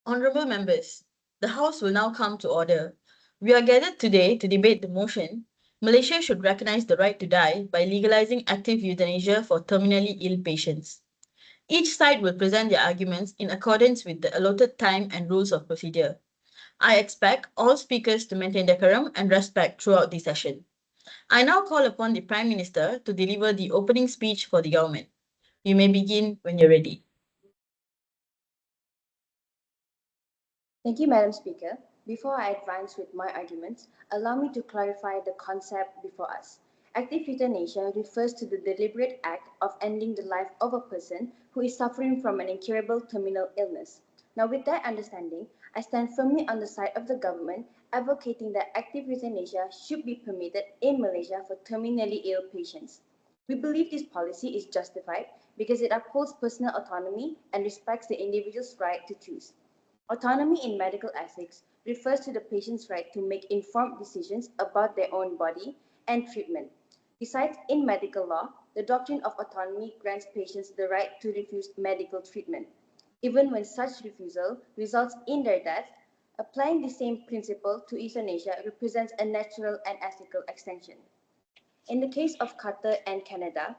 Honorable members, the House will now come to order. We are gathered today to debate the motion Malaysia should recognize the right to die by legalizing active euthanasia for terminally ill patients. Each side will present their arguments in accordance with the allotted time and rules of procedure. I expect all speakers to maintain decorum and respect throughout the session. I now call upon the Prime Minister to deliver the opening speech for the government. You may begin when you're ready. Thank you, Madam Speaker. Before I advance with my arguments, allow me to clarify the concept before us. Active euthanasia refers to the deliberate act of ending the life of a person who is suffering from an incurable terminal illness. Now, with that understanding, I stand firmly on the side of the government, advocating that active euthanasia should be permitted in Malaysia for terminally ill patients. We believe this policy is justified because it upholds personal autonomy and respects the individual's right to choose. Autonomy in medical ethics refers to the patient's right to make informed decisions about their own body and treatment. Besides, in medical law, the doctrine of autonomy grants patients the right to refuse medical treatment, even when such refusal results in their death. Applying the same principle to euthanasia represents a natural and ethical extension. In the case of Carter and Canada,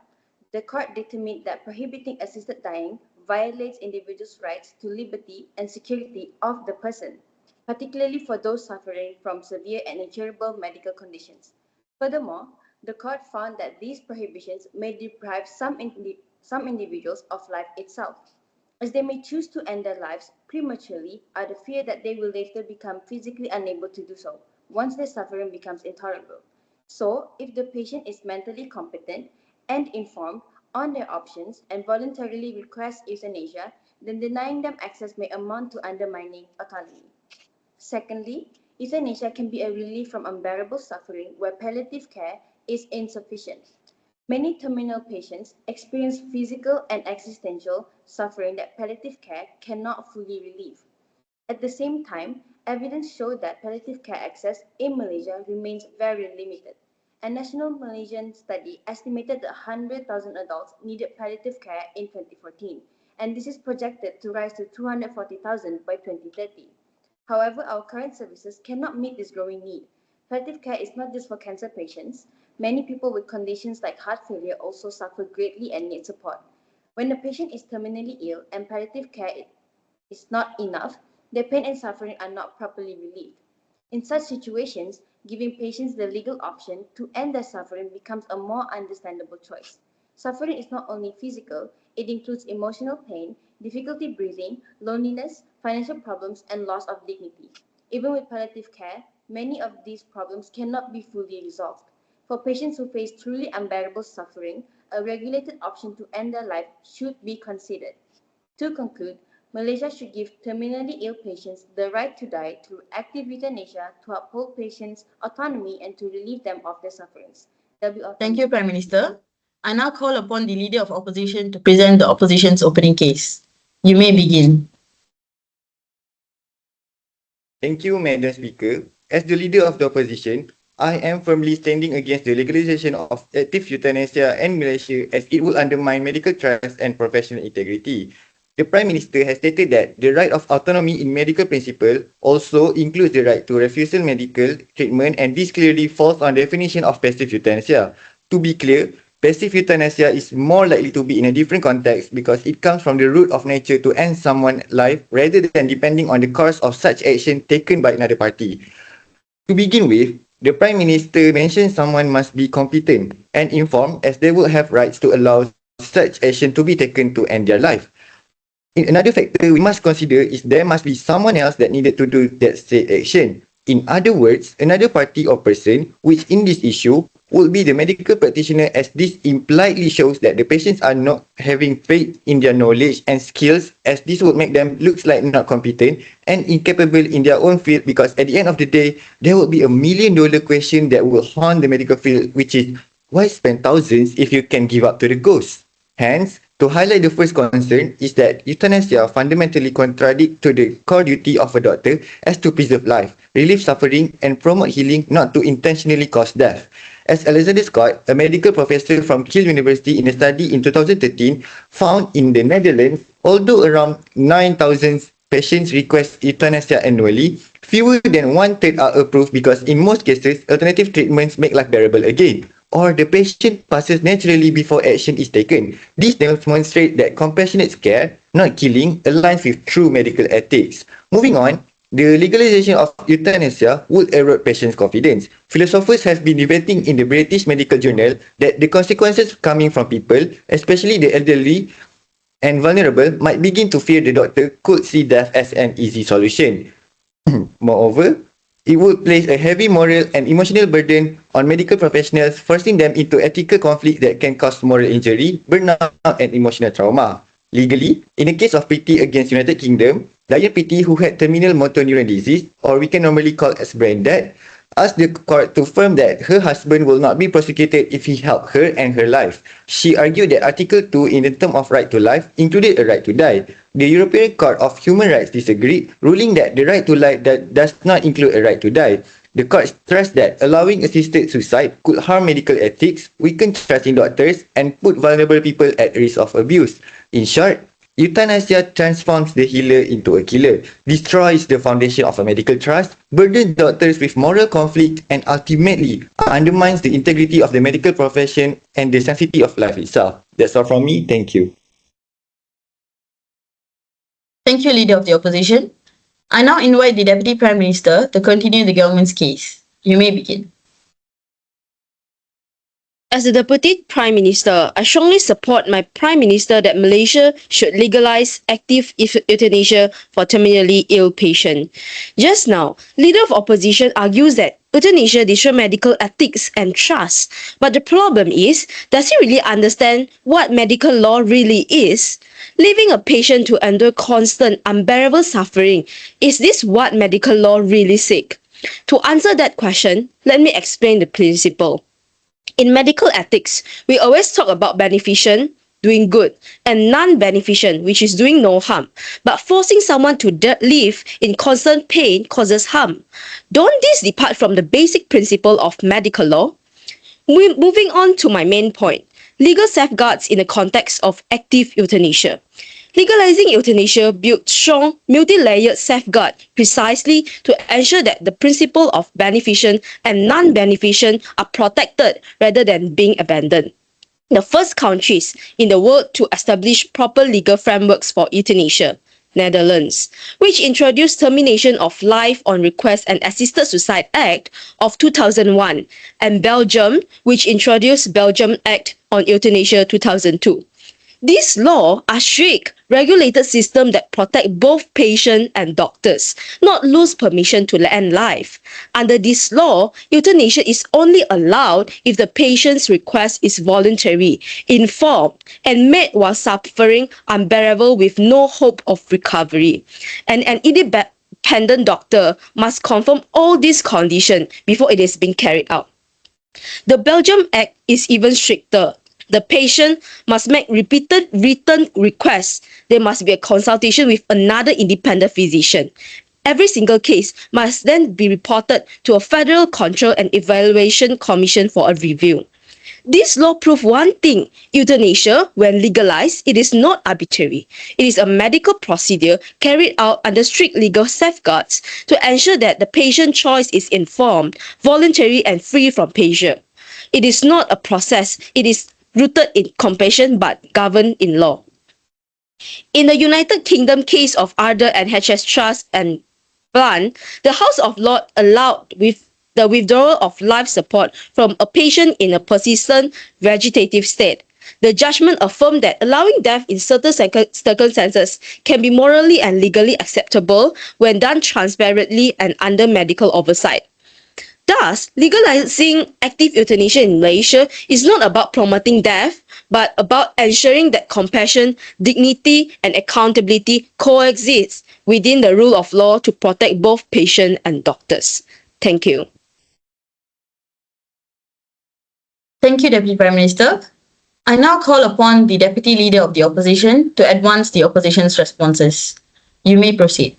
the court determined that prohibiting assisted dying violates individuals' rights to liberty and security of the person, particularly for those suffering from severe and incurable medical conditions. Furthermore, the court found that these prohibitions may deprive some individuals of life itself, as they may choose to end their lives prematurely out of fear that they will later become physically unable to do so once their suffering becomes intolerable. So, if the patient is mentally competent and informed on their options and voluntarily requests euthanasia, then denying them access may amount to undermining autonomy. Secondly, euthanasia can be a relief from unbearable suffering where palliative care is insufficient. Many terminal patients experience physical and existential suffering that palliative care cannot fully relieve. At the same time, evidence shows that palliative care access in Malaysia remains very limited. A national Malaysian study estimated that 100,000 adults needed palliative care in 2014, and this is projected to rise to 240,000 by 2030. However, our current services cannot meet this growing need. Palliative care is not just for cancer patients. Many people with conditions like heart failure also suffer greatly and need support. When a patient is terminally ill and palliative care is not enough, their pain and suffering are not properly relieved. In such situations, giving patients the legal option to end their suffering becomes a more understandable choice. Suffering is not only physical, it includes emotional pain, difficulty breathing, loneliness, financial problems, and loss of dignity. Even with palliative care, many of these problems cannot be fully resolved. For patients who face truly unbearable suffering, a regulated option to end their life should be considered. To conclude, Malaysia should give terminally ill patients the right to die through active euthanasia to uphold patients' autonomy and to relieve them of their sufferings. That'll be all from Thank me. you, Prime Minister. I now call upon the Leader of Opposition to present the opposition's opening case. You may begin. Thank you, Madam Speaker. As the leader of the opposition, I am firmly standing against the legalization of active euthanasia in Malaysia as it will undermine medical trust and professional integrity. The Prime Minister has stated that the right of autonomy in medical principle also includes the right to refusal medical treatment, and this clearly falls on the definition of passive euthanasia. To be clear, passive euthanasia is more likely to be in a different context because it comes from the root of nature to end someone's life rather than depending on the course of such action taken by another party. To begin with, the Prime Minister mentioned someone must be competent and informed as they will have rights to allow such action to be taken to end their life. Another factor we must consider is there must be someone else that needed to do that said action. In other words, another party or person, which in this issue would be the medical practitioner, as this impliedly shows that the patients are not having faith in their knowledge and skills, as this would make them look like not competent and incapable in their own field, because at the end of the day, there will be $1 million question that will haunt the medical field, which is, why spend thousands if you can give up to the ghost? Hence, to highlight the first concern is that euthanasia fundamentally contradicts to the core duty of a doctor as to preserve life, relieve suffering, and promote healing, not to intentionally cause death. As Alexander Scott, a medical professor from Kiel University in a study in 2013, found in the Netherlands, although around 9,000 patients request euthanasia annually, fewer than one-third are approved because in most cases, alternative treatments make life bearable again, or the patient passes naturally before action is taken. This demonstrates that compassionate care, not killing, aligns with true medical ethics. Moving on, the legalization of euthanasia would erode patients' confidence. Philosophers have been debating in the British Medical Journal that the consequences coming from people, especially the elderly, and vulnerable might begin to fear the doctor could see death as an easy solution. Moreover, it would place a heavy moral and emotional burden on medical professionals, forcing them into ethical conflicts that can cause moral injury, burnout, and emotional trauma. Legally, in the case of Pretty against United Kingdom, Diane Pretty, who had terminal motor neuron disease, or we can normally call as brain dead, asked the court to affirm that her husband will not be prosecuted if he helped her and her life. She argued that Article 2 in the term of right to life included a right to die. The European Court of Human Rights disagreed, ruling that the right to life does not include a right to die. The court stressed that allowing assisted suicide could harm medical ethics, weaken trust in doctors, and put vulnerable people at risk of abuse. In short, euthanasia transforms the healer into a killer, destroys the foundation of a medical trust, burdens doctors with moral conflict, and ultimately undermines the integrity of the medical profession and the sanctity of life itself. That's all from me. Thank you. Thank you, Leader of the Opposition. I now invite the Deputy Prime Minister to continue the government's case. You may begin. As the Deputy Prime Minister, I strongly support my Prime Minister that Malaysia should legalise active euthanasia for terminally ill patients. Just now, Leader of Opposition argues that euthanasia destroys medical ethics and trust. But the problem is, does he really understand what medical law really is? Leaving a patient to endure constant, unbearable suffering, is this what medical law really seeks? To answer that question, let me explain the principle. In medical ethics, we always talk about beneficent, doing good, and non-beneficent, which is doing no harm. But forcing someone to live in constant pain causes harm. Don't this depart from the basic principle of medical law? Moving on to my main point, legal safeguards in the context of active euthanasia. Legalizing euthanasia builds strong, multi-layered safeguard precisely to ensure that the principle of beneficent and non-beneficent are protected rather than being abandoned. The first countries in the world to establish proper legal frameworks for euthanasia, Netherlands, which introduced Termination of Life on Request and Assisted Suicide Act of 2001, and Belgium, which introduced Belgium Act on Euthanasia 2002. These laws are strict, regulated systems that protect both patient and doctors, not lose permission to end life. Under this law, euthanasia is only allowed if the patient's request is voluntary, informed, and made while suffering unbearable with no hope of recovery. And an independent doctor must confirm all these conditions before it is being carried out. The Belgium Act is even stricter. The patient must make repeated written requests. There must be a consultation with another independent physician. Every single case must then be reported to a Federal Control and Evaluation Commission for a review. This law proves one thing: euthanasia, when legalized, it is not arbitrary. It is a medical procedure carried out under strict legal safeguards to ensure that the patient choice is informed, voluntary, and free from pressure. It is not a process. It is rooted in compassion but governed in law. In the United Kingdom case of Arthur and HS Trust and Blunt, the House of Lords allowed the withdrawal of life support from a patient in a persistent vegetative state. The judgment affirmed that allowing death in certain circumstances can be morally and legally acceptable when done transparently and under medical oversight. Thus, legalizing active euthanasia in Malaysia is not about promoting death, but about ensuring that compassion, dignity, and accountability coexist within the rule of law to protect both patients and doctors. Thank you. Thank you, Deputy Prime Minister. I now call upon the Deputy Leader of the Opposition to advance the Opposition's responses. You may proceed.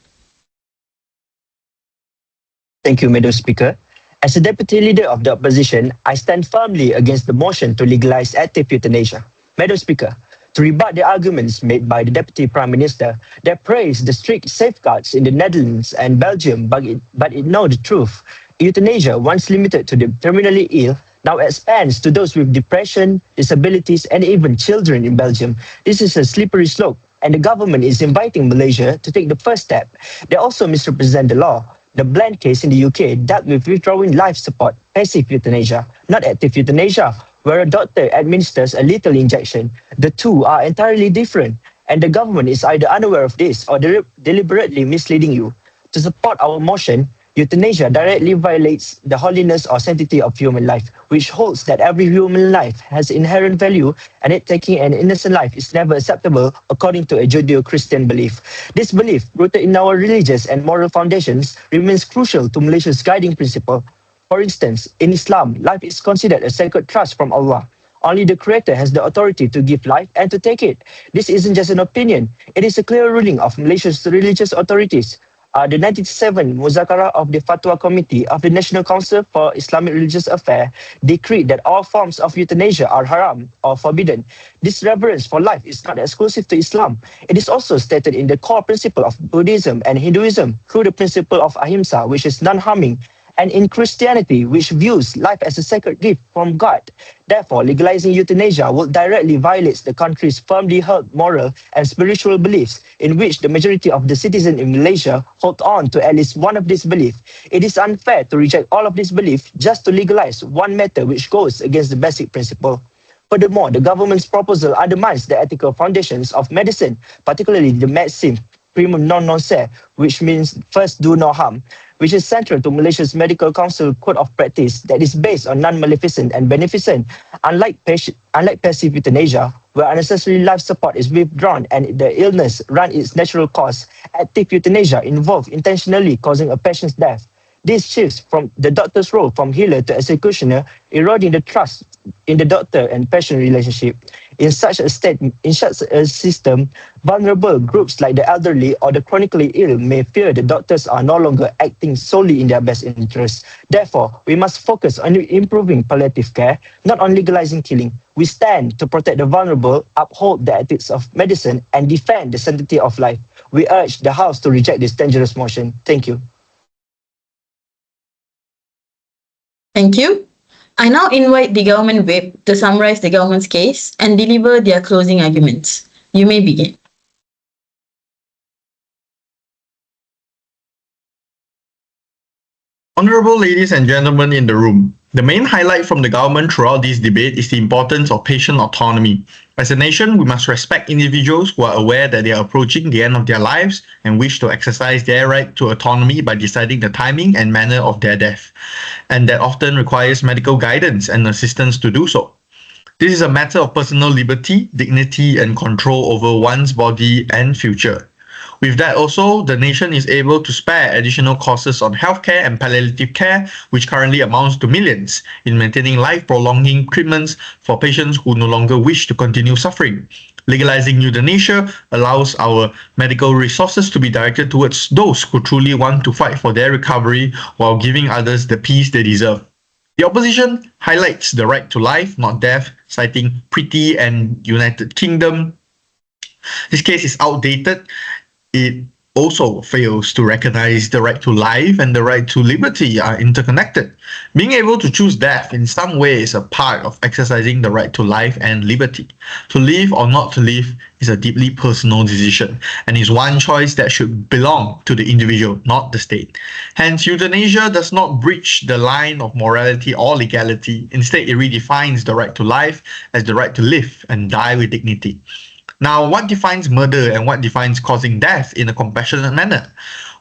Thank you, Madam Speaker. As the Deputy Leader of the Opposition, I stand firmly against the motion to legalize active euthanasia. Madam Speaker, To rebut the arguments made by the Deputy Prime Minister, they praised the strict safeguards in the Netherlands and Belgium, but ignore the truth. Euthanasia, once limited to the terminally ill, now expands to those with depression, disabilities, and even children in Belgium. This is a slippery slope, and the government is inviting Malaysia to take the first step. They also misrepresent the law. The Bland case in the UK dealt with withdrawing life support, passive euthanasia, not active euthanasia, where a doctor administers a lethal injection. The two are entirely different, and the government is either unaware of this or deliberately misleading you. To support our motion, euthanasia directly violates the holiness or sanctity of human life, which holds that every human life has inherent value and that taking an innocent life is never acceptable according to a Judeo-Christian belief. This belief, rooted in our religious and moral foundations, remains crucial to Malaysia's guiding principle. For instance, in Islam, life is considered a sacred trust from Allah. Only the Creator has the authority to give life and to take it. This isn't just an opinion, it is a clear ruling of Malaysia's religious authorities. The 1997 Muzakara of the Fatwa Committee of the National Council for Islamic Religious Affairs decreed that all forms of euthanasia are haram or forbidden. This reverence for life is not exclusive to Islam. It is also stated in the core principle of Buddhism and Hinduism through the principle of ahimsa, which is non-harming, and in Christianity, which views life as a sacred gift from God. Therefore, legalizing euthanasia will directly violate the country's firmly held moral and spiritual beliefs, in which the majority of the citizens in Malaysia hold on to at least one of these beliefs. It is unfair to reject all of these beliefs just to legalize one matter which goes against the basic principle. Furthermore, the government's proposal undermines the ethical foundations of medicine, particularly the maxim primum non nocere, which means first do no harm, which is central to Malaysia's Medical Council Code of Practice that is based on non-maleficent and beneficent. Unlike passive euthanasia, where unnecessary life support is withdrawn and the illness runs its natural course, active euthanasia involves intentionally causing a patient's death. This shifts from the doctor's role from healer to executioner, eroding the trust in the doctor and patient relationship. In such a system, vulnerable groups like the elderly or the chronically ill may fear the doctors are no longer acting solely in their best interests. Therefore, we must focus on improving palliative care, not on legalizing killing. We stand to protect the vulnerable, uphold the ethics of medicine, and defend the sanctity of life. We urge the House to reject this dangerous motion. Thank you. Thank you. I now invite the government whip to summarize the government's case and deliver their closing arguments. You may begin. Honorable ladies and gentlemen in the room, the main highlight from the government throughout this debate is the importance of patient autonomy. As a nation, we must respect individuals who are aware that they are approaching the end of their lives and wish to exercise their right to autonomy by deciding the timing and manner of their death, and that often requires medical guidance and assistance to do so. This is a matter of personal liberty, dignity, and control over one's body and future. With that also, the nation is able to spare additional costs on healthcare and palliative care, which currently amounts to millions, in maintaining life-prolonging treatments for patients who no longer wish to continue suffering. Legalizing euthanasia allows our medical resources to be directed towards those who truly want to fight for their recovery while giving others the peace they deserve. The opposition highlights the right to life, not death, citing Pretty and United Kingdom. This case is outdated. It also fails to recognize the right to life and the right to liberty are interconnected. Being able to choose death in some way is a part of exercising the right to life and liberty. To live or not to live is a deeply personal decision and is one choice that should belong to the individual, not the state. Hence, euthanasia does not breach the line of morality or legality. Instead, it redefines the right to life as the right to live and die with dignity. Now, what defines murder and what defines causing death in a compassionate manner?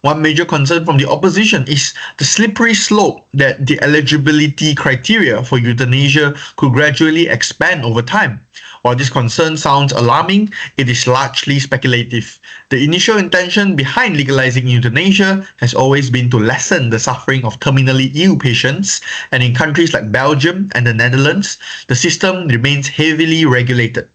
One major concern from the opposition is the slippery slope that the eligibility criteria for euthanasia could gradually expand over time. While this concern sounds alarming, it is largely speculative. The initial intention behind legalizing euthanasia has always been to lessen the suffering of terminally ill patients, and in countries like Belgium and the Netherlands, the system remains heavily regulated.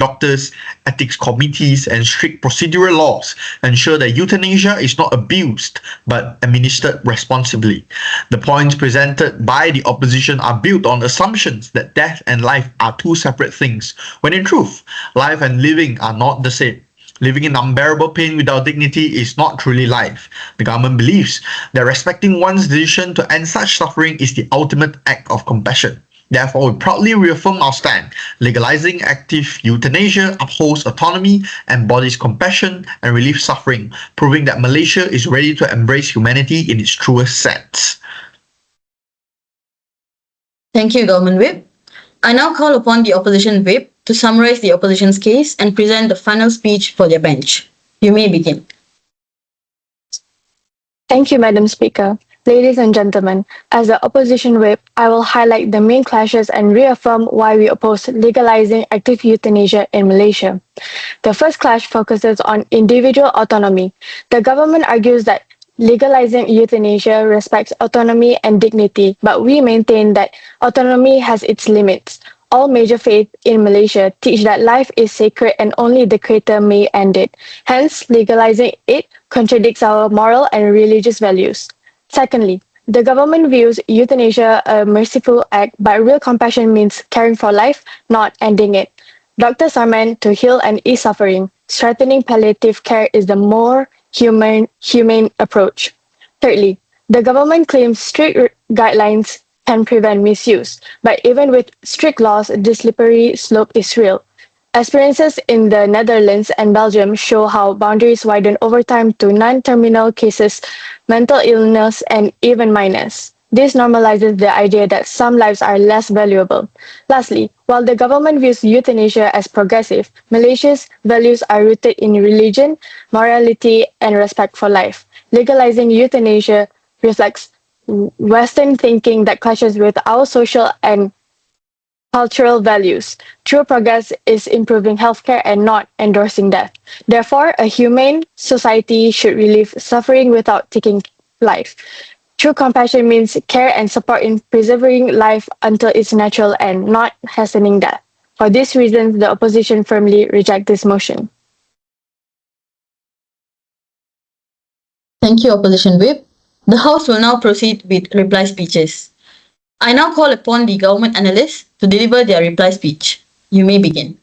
Doctors, ethics committees, and strict procedural laws ensure that euthanasia is not abused but administered responsibly. The points presented by the opposition are built on assumptions that death and life are two separate things, when in truth, life and living are not the same. Living in unbearable pain without dignity is not truly life. The government believes that respecting one's decision to end such suffering is the ultimate act of compassion. Therefore, we proudly reaffirm our stand. Legalizing active euthanasia upholds autonomy, embodies compassion, and relieves suffering, proving that Malaysia is ready to embrace humanity in its truest sense. Thank you, Government Whip. I now call upon the Opposition Whip to summarize the opposition's case and present the final speech for their bench. You may begin. Thank you, Madam Speaker. Ladies and gentlemen, as the opposition whip, I will highlight the main clashes and reaffirm why we oppose legalizing active euthanasia in Malaysia. The first clash focuses on individual autonomy. The government argues that legalizing euthanasia respects autonomy and dignity, but we maintain that autonomy has its limits. All major faiths in Malaysia teach that life is sacred and only the Creator may end it. Hence, legalizing it contradicts our moral and religious values. Secondly, the government views euthanasia a merciful act, but real compassion means caring for life, not ending it. Doctors are meant to heal and ease suffering. Strengthening palliative care is the more humane approach. Thirdly, the government claims strict guidelines can prevent misuse, but even with strict laws, the slippery slope is real. Experiences in the Netherlands and Belgium show how boundaries widen over time to non-terminal cases, mental illness, and even minors. This normalizes the idea that some lives are less valuable. Lastly, while the government views euthanasia as progressive, Malaysia's values are rooted in religion, morality, and respect for life. Legalizing euthanasia reflects Western thinking that clashes with our social and cultural values. True progress is improving healthcare and not endorsing death. Therefore, a humane society should relieve suffering without taking life. True compassion means care and support in preserving life until its natural end, not hastening death. For these reasons, the opposition firmly reject this motion. Thank you, Opposition Whip. The House will now proceed with reply speeches. I now call upon the government analysts to deliver their reply speech. You may begin.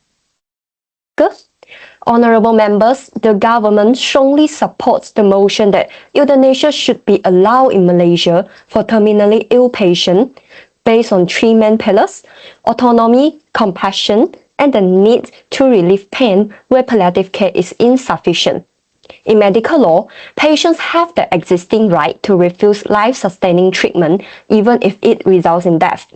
Honorable members, the government strongly supports the motion that euthanasia should be allowed in Malaysia for terminally ill patients based on three main pillars: autonomy, compassion, and the need to relieve pain where palliative care is insufficient. In medical law, patients have the existing right to refuse life-sustaining treatment even if it results in death.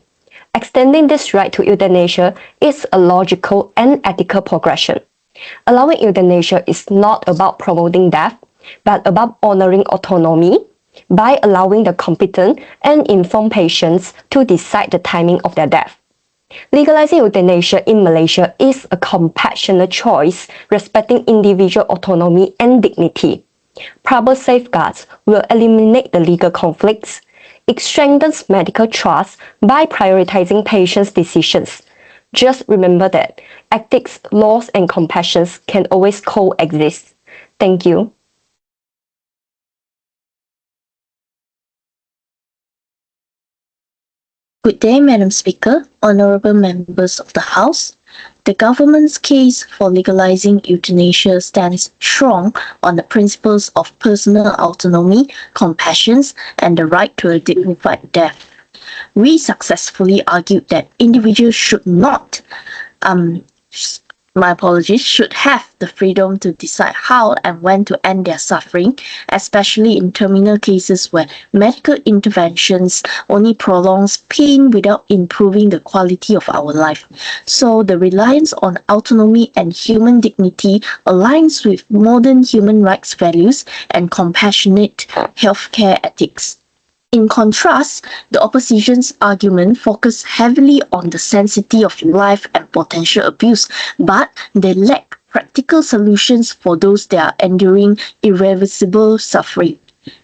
Extending this right to euthanasia is a logical and ethical progression. Allowing euthanasia is not about promoting death, but about honoring autonomy by allowing the competent and informed patients to decide the timing of their death. Legalizing euthanasia in Malaysia is a compassionate choice respecting individual autonomy and dignity. Proper safeguards will eliminate the legal conflicts. It strengthens medical trust by prioritizing patients' decisions. Just remember that ethics, laws, and compassion can always coexist. Thank you. Good day, Madam Speaker, honorable members of the House. The government's case for legalizing euthanasia stands strong on the principles of personal autonomy, compassion, and the right to a dignified death. We successfully argued that individuals should not, should have the freedom to decide how and when to end their suffering, especially in terminal cases where medical interventions only prolongs pain without improving the quality of our life. So the reliance on autonomy and human dignity aligns with modern human rights values and compassionate healthcare ethics. In contrast, the opposition's argument focused heavily on the sanctity of life and potential abuse, but they lack practical solutions for those that are enduring irreversible suffering.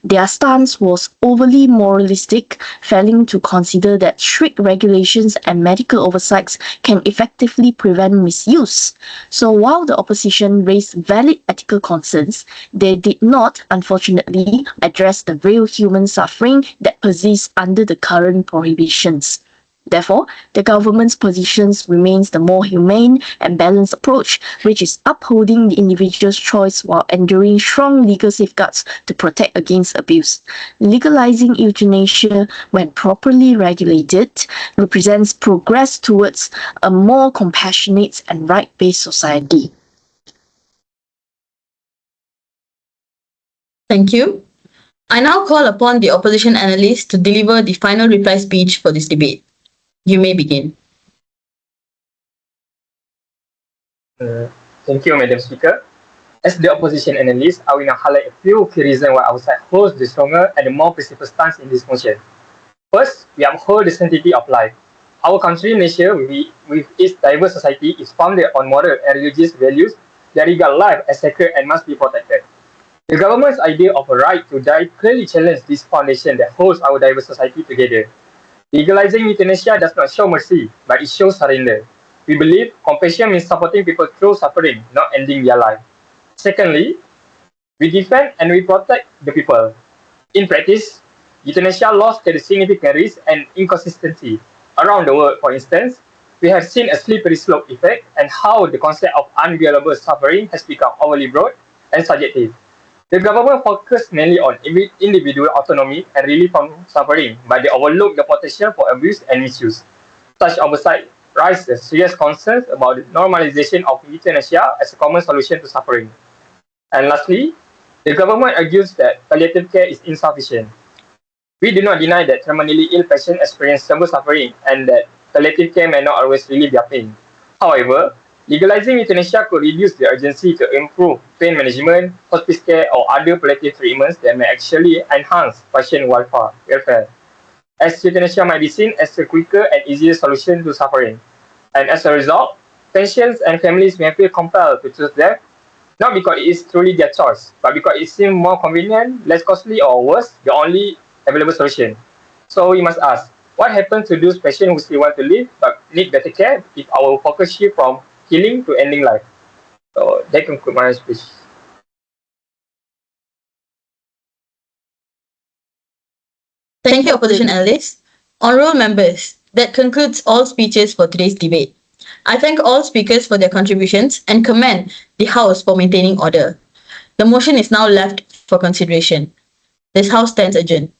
Their stance was overly moralistic, failing to consider that strict regulations and medical oversights can effectively prevent misuse. So while the opposition raised valid ethical concerns, they did not, unfortunately, address the real human suffering that persists under the current prohibitions. Therefore, the government's position remains the more humane and balanced approach, which is upholding the individual's choice while enduring strong legal safeguards to protect against abuse. Legalizing euthanasia, when properly regulated, represents progress towards a more compassionate and right-based society. Thank you. I now call upon the opposition analyst to deliver the final reply speech for this debate. You may begin. Thank you, Madam Speaker. As the opposition analyst, I will now highlight a few key reasons why our side holds the stronger and the more principled stance in this motion. First, we uphold the sanctity of life. Our country, Malaysia, with its diverse society, is founded on moral and religious values that regard life as sacred and must be protected. The government's idea of a right to die clearly challenges this foundation that holds our diverse society together. Legalizing euthanasia does not show mercy, but it shows surrender. We believe compassion means supporting people through suffering, not ending their life. Secondly, we defend and we protect the people. In practice, euthanasia laws carry significant risk and inconsistency. Around the world, for instance, we have seen a slippery slope effect and how the concept of unbearable suffering has become overly broad and subjective. The government focused mainly on individual autonomy and relief from suffering, but they overlook the potential for abuse and misuse. Such oversight raises serious concerns about the normalization of euthanasia as a common solution to suffering. And lastly, the government argues that palliative care is insufficient. We do not deny that terminally ill patients experience severe suffering and that palliative care may not always relieve their pain. However, legalizing euthanasia could reduce the urgency to improve pain management, hospice care, or other palliative treatments that may actually enhance patient welfare. As euthanasia might be seen as a quicker and easier solution to suffering. And as a result, patients and families may feel compelled to choose death not because it is truly their choice, but because it seems more convenient, less costly, or worse, the only available solution. So we must ask, what happens to those patients who still want to live but need better care if our focus shift from healing to ending life? So that concludes my speech. Thank you, opposition analysts. Honourable members, that concludes all speeches for today's debate. I thank all speakers for their contributions and commend the House for maintaining order. The motion is now left for consideration. This House stands adjourned.